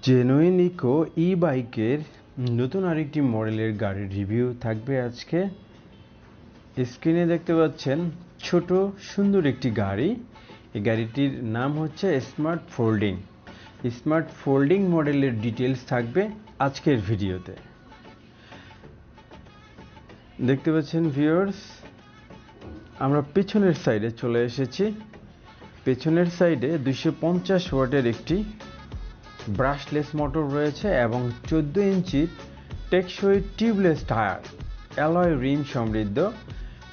Genuine eco ই বাইকের নতুন আরেকটি মডেলের গাড়ির রিভিউ থাকবে আজকে। স্ক্রিনে দেখতে পাচ্ছেন ছোট সুন্দর একটি গাড়ি। এই গাড়িটির নাম হচ্ছে স্মার্ট ফোল্ডিং মডেলের ডিটেলস থাকবে আজকের ভিডিওতে। দেখতে পাচ্ছেন ভিউয়ার্স, আমরা পেছনের সাইডে চলে এসেছি। পেছনের সাইডে 250 ওয়াটের একটি ব্রাশলেস মোটর রয়েছে এবং 14 ইঞ্চির টেকসই টিউবলেস টায়ার, অ্যালয় রিম সমৃদ্ধ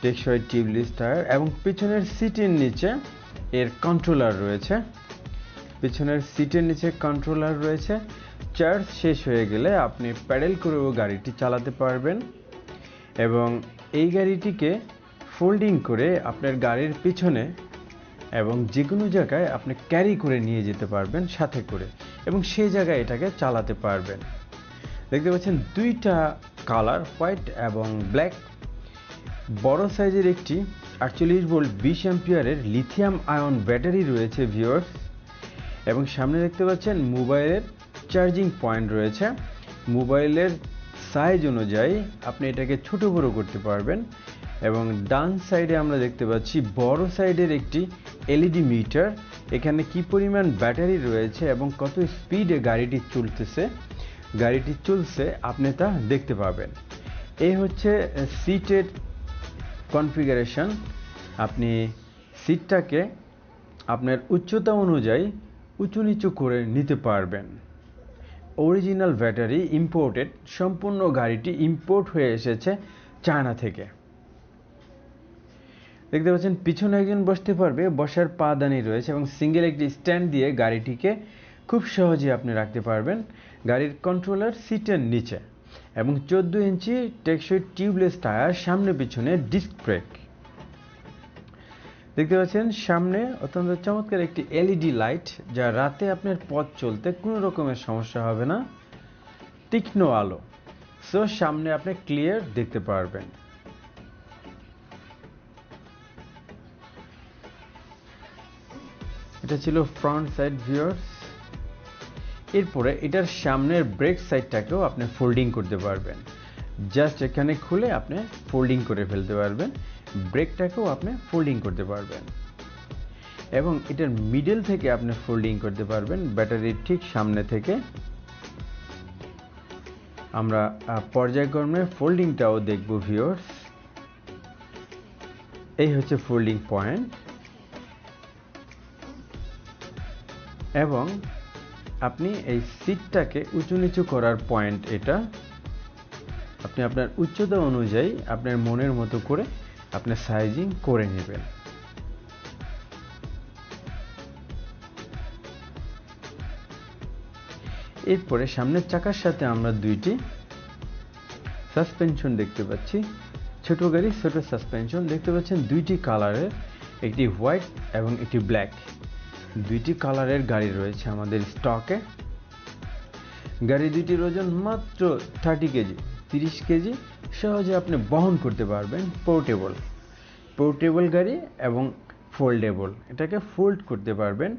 টেকসই টিউবলেস টায়ার এবং পেছনের সিটের নিচে এর কন্ট্রোলার রয়েছে। চার্জ শেষ হয়ে গেলে আপনি প্যাডেল করেও গাড়িটি চালাতে পারবেন এবং এই গাড়িটিকে ফোল্ডিং করে আপনার গাড়ির পিছনে এবং যে কোনো জায়গায় আপনি ক্যারি করে নিয়ে যেতে পারবেন সাথে করে, এবং সেই জায়গায় এটাকে চালাতে পারবেন। দেখতে পাচ্ছেন দুইটা কালার, হোয়াইট এবং ব্ল্যাক। বড় সাইজের একটি 48 ভোল্ট 20 অ্যাম্পিয়ারের লিথিয়াম আয়ন ব্যাটারি রয়েছে ভিউয়ার্স, এবং সামনে দেখতে পাচ্ছেন মোবাইলের চার্জিং পয়েন্ট রয়েছে। মোবাইলের সাইজ অনুযায়ী আপনি এটাকে ছোট বড় করতে পারবেন। এবং ডান সাইডে আমরা দেখতে পাচ্ছি বড় সাইডের একটি এলইডি মিটার। এখানে কি পরিমাণ ব্যাটারি রয়েছে এবং কত স্পিডে গাড়িটি চলছে আপনি তা দেখতে পাবেন। এই হচ্ছে সিটের কনফিগারেশন। আপনি সিটটাকে আপনার উচ্চতা অনুযায়ী উঁচু নিচু করে নিতে পারবেন। অরিজিনাল ব্যাটারি, ইম্পোর্টেড, সম্পূর্ণ গাড়িটি ইম্পোর্ট হয়ে এসেছে চায়না থেকে। দেখতে পাচ্ছেন পিছনে একজন বসতে পারবে, বসার পাদানি রয়েছে এবং সিঙ্গেল একটি স্ট্যান্ড দিয়ে গাড়িটিকে খুব সহজে আপনি রাখতে পারবেন। গাড়ির কন্ট্রোলার সিটের নিচে এবং 14 ইঞ্চি টেকসই টিউবলেস টায়ার, সামনে পিছনে ডিস্ক ব্রেক। দেখতে পাচ্ছেন সামনে অত্যন্ত চমৎকার একটি এলইডি লাইট, যা রাতে আপনার পথ চলতে কোনো রকমের সমস্যা হবে না। তীক্ষ্ণ আলো, সো সামনে আপনি ক্লিয়ার দেখতে পারবেন। এটা ছিল ফ্রন্ট সাইড ভিউয়ার্স। এরপরে এটার সামনের ব্রেক সাইডটাকেও আপনি ফোল্ডিং করতে পারবেন। জাস্ট এখানে খুলে আপনি ফোল্ডিং করে ফেলতে পারবেন। ব্রেকটাকেও আপনি ফোল্ডিং করতে পারবেন এবং এটার মিডল থেকে আপনি ফোল্ডিং করতে পারবেন। ব্যাটারির ঠিক সামনে থেকে আমরা পর্যায়ক্রমে ফোল্ডিংটাও দেখব ভিউয়ার্স। এই হচ্ছে ফোল্ডিং পয়েন্ট এবং আপনি এই সিটটাকে উঁচু নিচু করার পয়েন্ট। এটা আপনি আপনার উচ্চতা অনুযায়ী আপনার মনের মতো করে আপনি সাইজিং করে নেবেন। এরপরে সামনের চাকার সাথে আমরা দুইটি সাসপেনশন দেখতে পাচ্ছি। ছোট গাড়ি ছোট সাসপেনশন দেখতে পাচ্ছেন, দুইটি কালারের, একটি হোয়াইট এবং একটি ব্ল্যাক। দুইটি কালারের গাড়ি রয়েছে আমাদের স্টকে। গাড়ি দুইটির ওজন মাত্র 30 কেজি, 30 কেজি সহজে আপনি বহন করতে পারবেন। পোর্টেবল গাড়ি এবং ফোল্ডেবল, এটাকে ফোল্ড করতে পারবেন।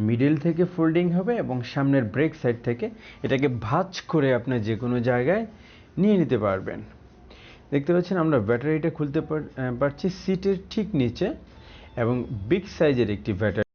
মিডল থেকে ফোল্ডিং হবে এবং সামনের ব্রেক সাইড থেকে এটাকে ভাঁজ করে আপনি যে কোনো জায়গায় নিয়ে নিতে পারবেন। দেখতে পাচ্ছেন আমরা ব্যাটারিটা খুলতে পারছি সিটের ঠিক নিচে এবং বিগ সাইজের একটি ব্যাটারি।